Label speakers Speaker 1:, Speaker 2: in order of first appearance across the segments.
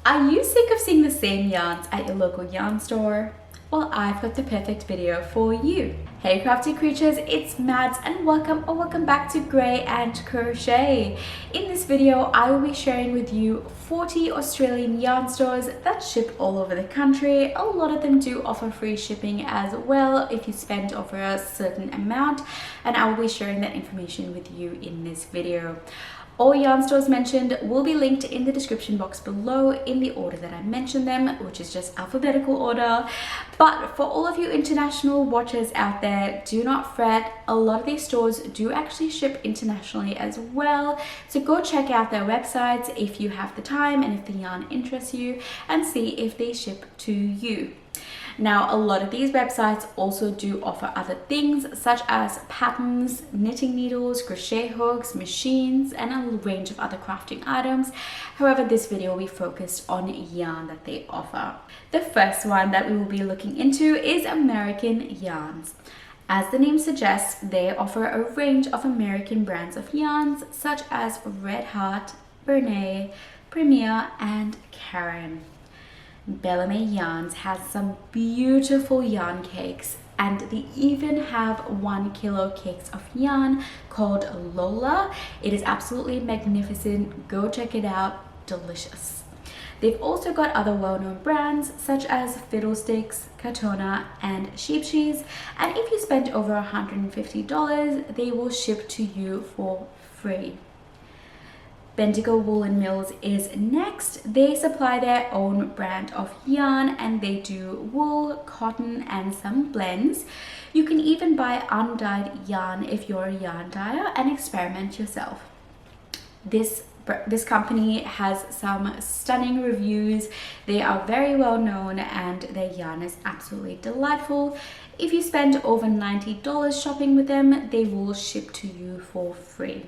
Speaker 1: Are you sick of seeing the same yarns at your local yarn store? Well, I've got the perfect video for you. Hey crafty creatures, it's Mads and welcome back to Grey and Crochet. In this video, I will be sharing with you 40 Australian yarn stores that ship all over the country. A lot of them do offer free shipping as well if you spend over a certain amount, and I will be sharing that information with you in this video. All yarn stores mentioned will be linked in the description box below in the order that I mentioned them, which is just alphabetical order. But for all of you international watchers out there, do not fret. A lot of these stores do actually ship internationally as well. So go check out their websites if you have the time and if the yarn interests you, and see if they ship to you. Now, a lot of these websites also do offer other things such as patterns, knitting needles, crochet hooks, machines, and a range of other crafting items. However, this video will be focused on yarn that they offer. The first one that we will be looking into is American Yarns. As the name suggests, they offer a range of American brands of yarns such as Red Heart, Bernay, Premier, and Karen. Bellamy Yarns has some beautiful yarn cakes, and they even have 1 kilo cakes of yarn called Lola. It is absolutely magnificent. Go check it out. Delicious. They've also got other well-known brands such as Fiddlesticks, Katona, and Sheep Cheese, and if you spend over $150, they will ship to you for free. Bendigo Woolen Mills is next. They supply their own brand of yarn, and they do wool, cotton, and some blends. You can even buy undyed yarn if you're a yarn dyer and experiment yourself. This company has some stunning reviews. They are very well known and their yarn is absolutely delightful. If you spend over $90 shopping with them, they will ship to you for free.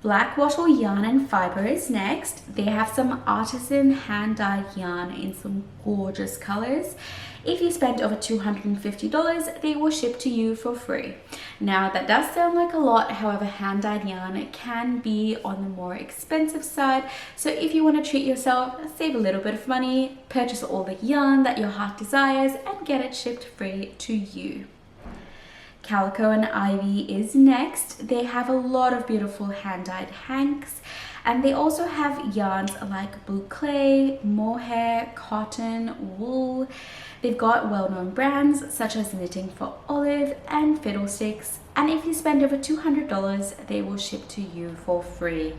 Speaker 1: Black Wattle Yarn and Fibre is next. They have some Artisan hand-dyed yarn in some gorgeous colors. If you spend over $250, they will ship to you for free. Now, that does sound like a lot. However, hand-dyed yarn can be on the more expensive side. So if you want to treat yourself, save a little bit of money, purchase all the yarn that your heart desires, and get it shipped free to you. Calico and Ivy is next. They have a lot of beautiful hand-dyed hanks, and they also have yarns like boucle, mohair, cotton, wool. They've got well-known brands such as Knitting for Olive and Fiddlesticks, and if you spend over $200, they will ship to you for free.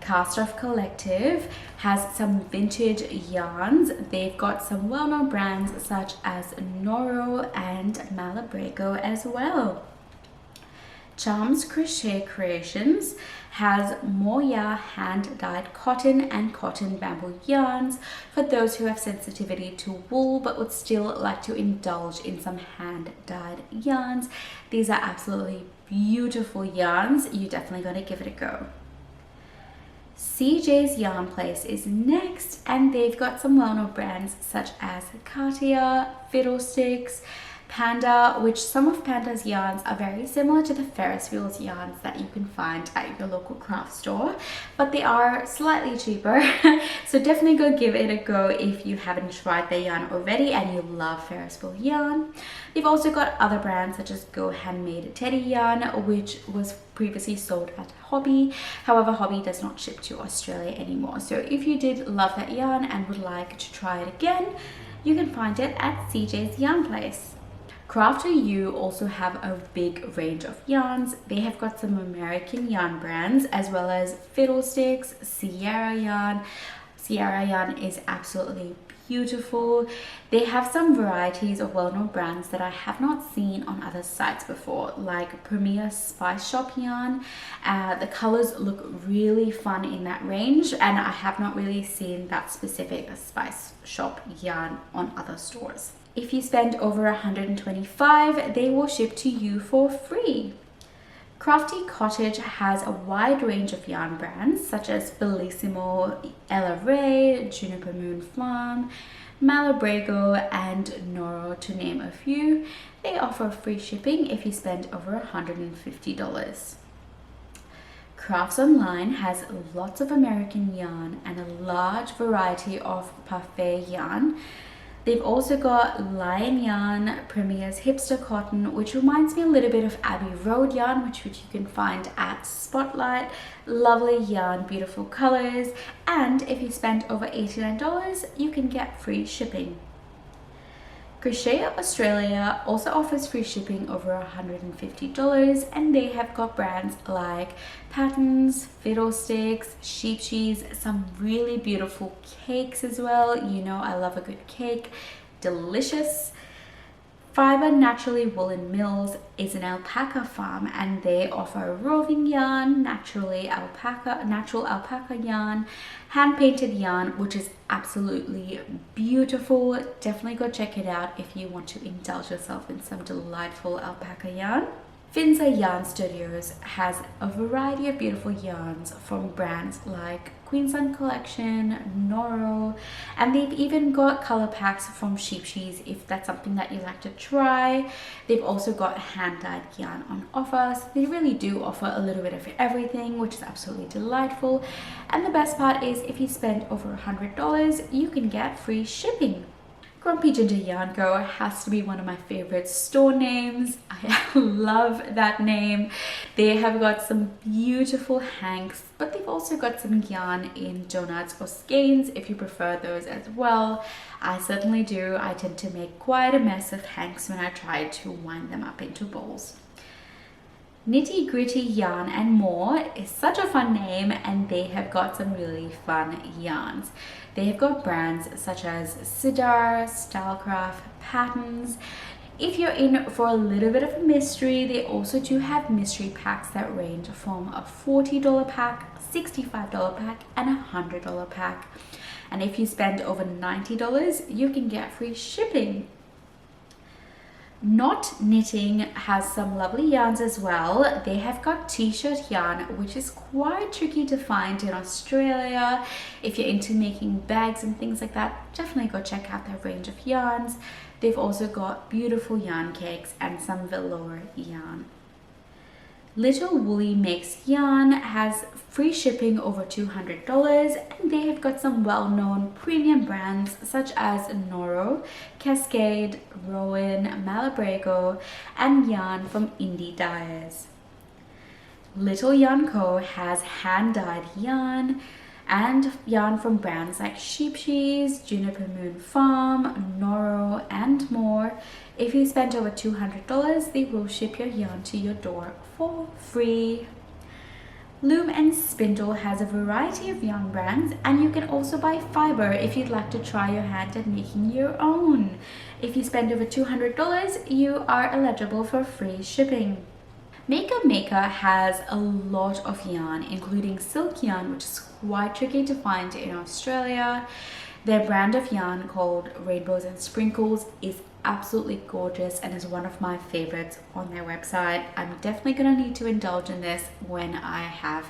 Speaker 1: Cast Off Collective has some vintage yarns. They've got some well-known brands such as Noro and Malabrego as well. Charms Crochet Creations has Moya hand-dyed cotton and cotton bamboo yarns for those who have sensitivity to wool but would still like to indulge in some hand-dyed yarns. These are absolutely beautiful yarns. You definitely got to give it a go. CJ's Yarn Place is next, and they've got some well-known brands such as Cartier, Fiddlesticks, Panda, which some of Panda's yarns are very similar to the Ferris wheels yarns that you can find at your local craft store, but they are slightly cheaper. So definitely go give it a go if you haven't tried their yarn already and you love Ferris wheel yarn. They've also got other brands such as Go Handmade Teddy Yarn, which was previously sold at Hobby. However, Hobby does not ship to Australia anymore. So if you did love that yarn and would like to try it again, you can find it at CJ's Yarn Place. Crafty U also have a big range of yarns. They have got some American yarn brands as well as Fiddlesticks, Sierra Yarn. Sierra Yarn is absolutely beautiful. They have some varieties of well-known brands that I have not seen on other sites before, like Premier Spice Shop Yarn. The colors look really fun in that range, and I have not really seen that specific Spice Shop yarn on other stores. If you spend over $125, they will ship to you for free. Crafty Cottage has a wide range of yarn brands such as Bellissimo, Ella Ray, Juniper Moon Farm, Malabrego, and Noro, to name a few. They offer free shipping if you spend over $150. Crafts Online has lots of American yarn and a large variety of parfait yarn. They've also got Lion Yarn, Premier's Hipster Cotton, which reminds me a little bit of Abbey Road yarn, which you can find at Spotlight. Lovely yarn, beautiful colors, and if you spend over $89, you can get free shipping. Crochet Australia also offers free shipping over $150, and they have got brands like Patterns, Fiddlesticks, Sheep Cheese, some really beautiful cakes as well. You know I love a good cake, delicious. Fiber Naturally Woolen Mills is an alpaca farm, and they offer roving yarn, natural alpaca yarn, hand painted yarn, which is absolutely beautiful. Definitely go check it out if you want to indulge yourself in some delightful alpaca yarn. Finza Yarn Studios has a variety of beautiful yarns from brands like Queensland Collection, Noro, and they've even got color packs from Sheep Cheese if that's something that you like to try. They've also got hand-dyed yarn on offer, so they really do offer a little bit of everything, which is absolutely delightful. And the best part is if you spend over $100, you can get free shipping. Grumpy Ginger Yarn Co. has to be one of my favorite store names. I love that name. They have got some beautiful hanks, but they've also got some yarn in donuts or skeins if you prefer those as well. I certainly do. I tend to make quite a mess of hanks when I try to wind them up into balls. Nitty Gritty Yarn and More is such a fun name, and they have got some really fun yarns. They have got brands such as Sidar, Stylecraft, Patterns. If you're in for a little bit of a mystery, they also do have mystery packs that range from a $40 pack, $65 pack, and a $100 pack. And if you spend over $90, you can get free shipping. Not Knitting has some lovely yarns as well. They have got t-shirt yarn, which is quite tricky to find in Australia. If you're into making bags and things like that, definitely go check out their range of yarns. They've also got beautiful yarn cakes and some velour yarn. Little Woolly Makes Yarn has free shipping over $200, and they have got some well-known premium brands such as Noro, Cascade, Rowan, Malabrego, and yarn from Indie Dyers. Little Yarn Co. has hand-dyed yarn and yarn from brands like Sheep Cheese, Juniper Moon Farm, Noro, and more. If you spend over $200, they will ship your yarn to your door for free. Loom and Spindle has a variety of yarn brands, and you can also buy fiber if you'd like to try your hand at making your own. If you spend over $200, you are eligible for free shipping. Maker has a lot of yarn, including silk yarn, which is quite tricky to find in Australia. Their brand of yarn called Rainbows and Sprinkles is absolutely gorgeous and is one of my favorites on their website. I'm definitely going to need to indulge in this when I have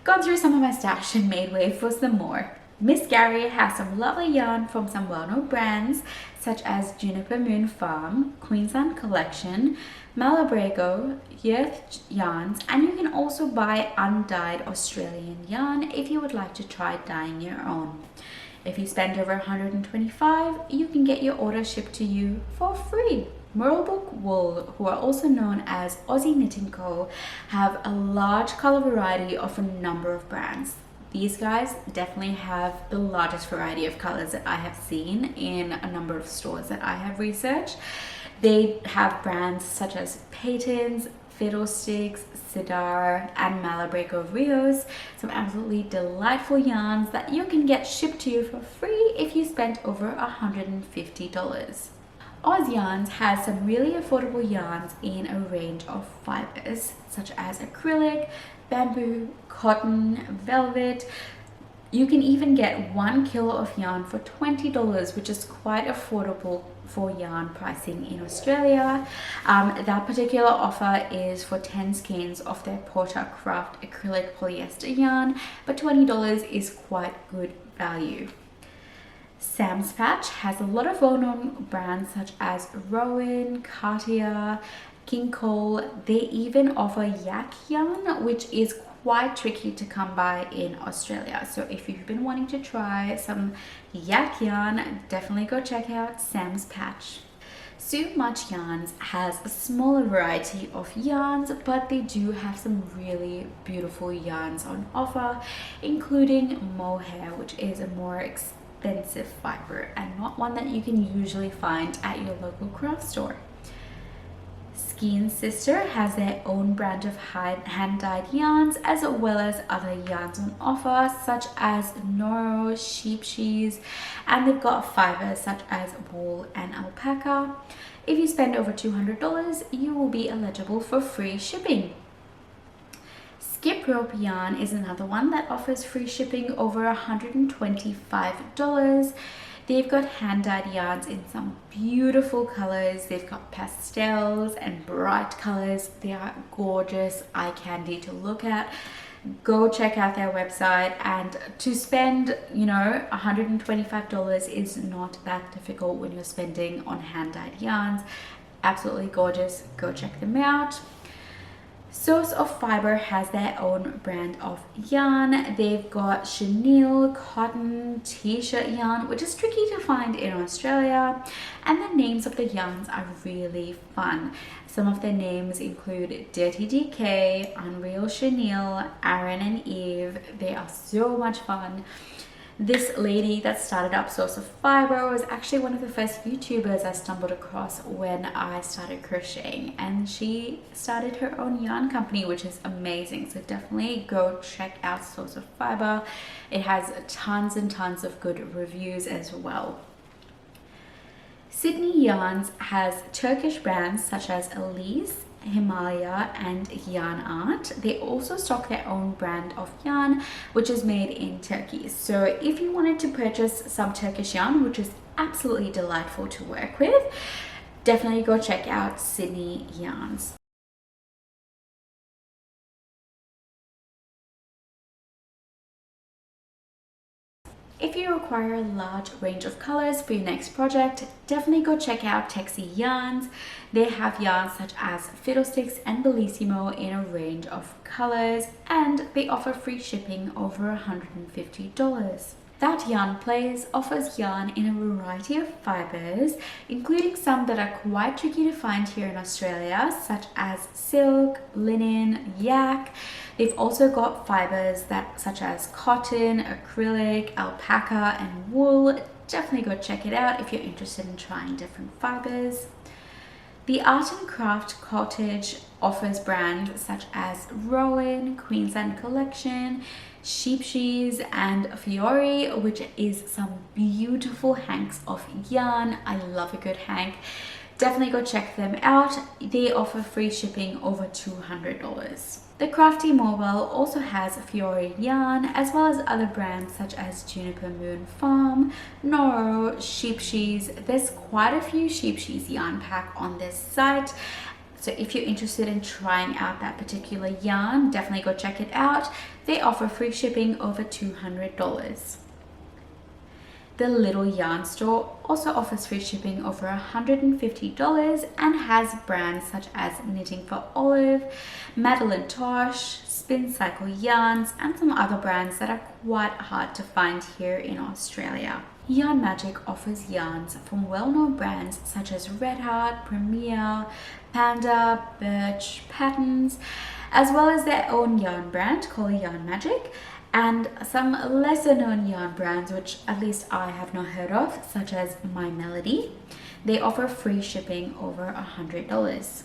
Speaker 1: gone through some of my stash and made way for some more. Miss Gary has some lovely yarn from some well-known brands such as Juniper Moon Farm, Queensland Collection, Malabrego, Yerth Yarns, and you can also buy undyed Australian yarn if you would like to try dyeing your own. If you spend over $125, you can get your order shipped to you for free. Murrelbook Wool, who are also known as Aussie Knitting Co., have a large color variety of a number of brands. These guys definitely have the largest variety of colors that I have seen in a number of stores that I have researched. They have brands such as Patons, Fiddlesticks, Sidar, and Malabrego Rios, some absolutely delightful yarns that you can get shipped to you for free if you spend over $150. Oz Yarns has some really affordable yarns in a range of fibers such as acrylic, bamboo, cotton, velvet. You can even get 1 kilo of yarn for $20, which is quite affordable for yarn pricing in Australia. That particular offer is for 10 skeins of their Porter Craft acrylic polyester yarn, but $20 is quite good value. Sam's Patch has a lot of well-known brands such as Rowan, Cartier, King Cole. They even offer yak yarn, which is quite tricky to come by in Australia. So if you've been wanting to try some yak yarn, definitely go check out Sam's Patch. So Much Yarns has a smaller variety of yarns, but they do have some really beautiful yarns on offer, including mohair, which is a more expensive fiber and not one that you can usually find at your local craft store. Skein Sister has their own brand of hand-dyed yarns, as well as other yarns on offer such as Noro, sheep shears, and they've got fibers such as wool and alpaca. If you spend over $200, you will be eligible for free shipping. Skip Rope Yarn is another one that offers free shipping over $125. They've got hand-dyed yarns in some beautiful colors. They've got pastels and bright colors. They are gorgeous, eye candy to look at. Go check out their website, and to spend, $125 is not that difficult when you're spending on hand-dyed yarns. Absolutely gorgeous. Go check them out. Source of Fiber has their own brand of yarn. They've got chenille, cotton, t-shirt yarn, which is tricky to find in Australia, and the names of the yarns are really fun. Some of their names include Dirty DK, Unreal Chenille, Aaron and Eve. They are so much fun. This lady that started up Source of Fiber was actually one of the first YouTubers I stumbled across when I started crocheting, and she started her own yarn company, which is amazing. So definitely go check out Source of Fiber. It has tons and tons of good reviews as well. Sydney Yarns has Turkish brands such as Elise, Himalaya and Yarn Art. They also stock their own brand of yarn, which is made in Turkey. So if you wanted to purchase some Turkish yarn, which is absolutely delightful to work with, definitely go check out Sydney Yarns. If you require a large range of colors for your next project, definitely go check out Texie Yarns. They have yarns such as Fiddlesticks and Bellissimo in a range of colors, and they offer free shipping over $150. That Yarn Place offers yarn in a variety of fibers, including some that are quite tricky to find here in Australia, such as silk, linen, yak. They've also got fibers such as cotton, acrylic, alpaca, and wool. Definitely go check it out if you're interested in trying different fibers. The Art and Craft Cottage offers brands such as Rowan, Queensland Collection, Sheep Shears, and Fiore, which is some beautiful hanks of yarn. I love a good hank. Definitely go check them out. They offer free shipping over $200. The Crafty Mobile also has Fiore yarn, as well as other brands such as Juniper Moon Farm, Noro, Sheep Shears. There's quite a few Sheep Shears yarn pack on this site. So if you're interested in trying out that particular yarn, definitely go check it out. They offer free shipping over $200. The Little Yarn Store also offers free shipping over $150 and has brands such as Knitting for Olive, Madeline Tosh, Spin Cycle Yarns, and some other brands that are quite hard to find here in Australia. Yarn Magic offers yarns from well-known brands such as Red Heart, Premier, Panda, Birch, Patterns, as well as their own yarn brand called Yarn Magic, and some lesser known yarn brands which at least I have not heard of, such as My Melody. They offer free shipping over $100.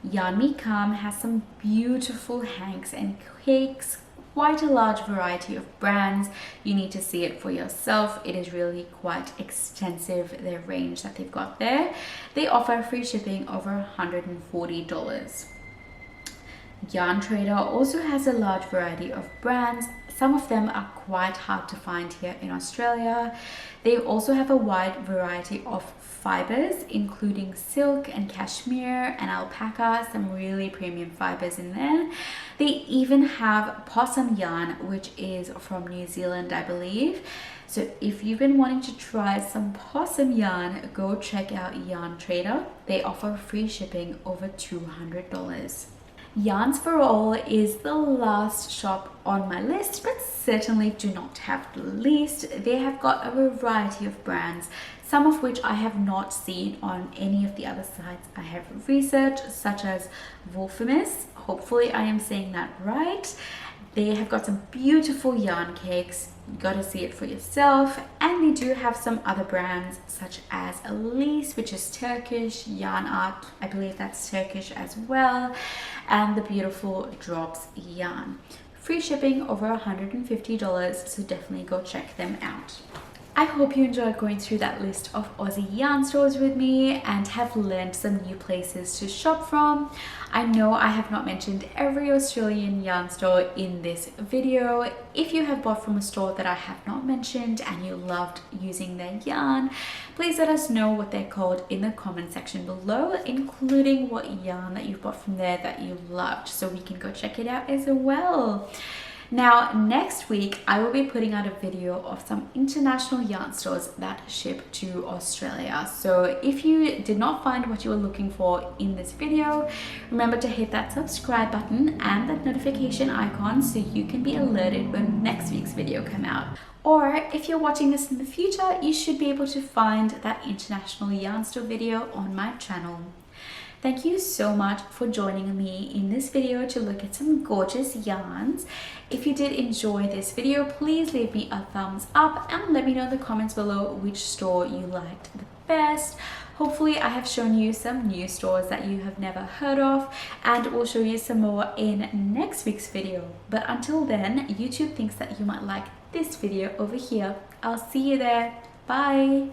Speaker 1: Yarn Me Calm has some beautiful hanks and cakes, quite a large variety of brands. You need to see it for yourself. It is really quite extensive, their range that they've got there. They offer free shipping over $140. Yarn Trader also has a large variety of brands. Some of them are quite hard to find here in Australia. They also have a wide variety of fibers, including silk and cashmere and alpaca, some really premium fibers in there. They even have possum yarn, which is from New Zealand, I believe. So if you've been wanting to try some possum yarn, go check out Yarn Trader. They offer free shipping over $200. Yarns for All is the last shop on my list, but certainly do not have the least. They have got a variety of brands, some of which I have not seen on any of the other sites I have researched, such as Wolfemis. Hopefully I am saying that right. They have got some beautiful yarn cakes. You got to see it for yourself. And they do have some other brands such as Elise, which is Turkish, Yarn Art, I believe that's Turkish as well, and the beautiful Drops yarn. Free shipping over $150, so definitely go check them out. I hope you enjoyed going through that list of Aussie yarn stores with me and have learned some new places to shop from. I know I have not mentioned every Australian yarn store in this video. If you have bought from a store that I have not mentioned and you loved using their yarn, please let us know what they're called in the comment section below, including what yarn that you bought from there that you loved, so we can go check it out as well. Now, next week, I will be putting out a video of some international yarn stores that ship to Australia. So if you did not find what you were looking for in this video, remember to hit that subscribe button and that notification icon so you can be alerted when next week's video comes out. Or if you're watching this in the future, you should be able to find that international yarn store video on my channel. Thank you so much for joining me in this video to look at some gorgeous yarns. If you did enjoy this video, please leave me a thumbs up and let me know in the comments below which store you liked the best. Hopefully I have shown you some new stores that you have never heard of, and we'll show you some more in next week's video. But until then, YouTube thinks that you might like this video over here. I'll see you there. Bye!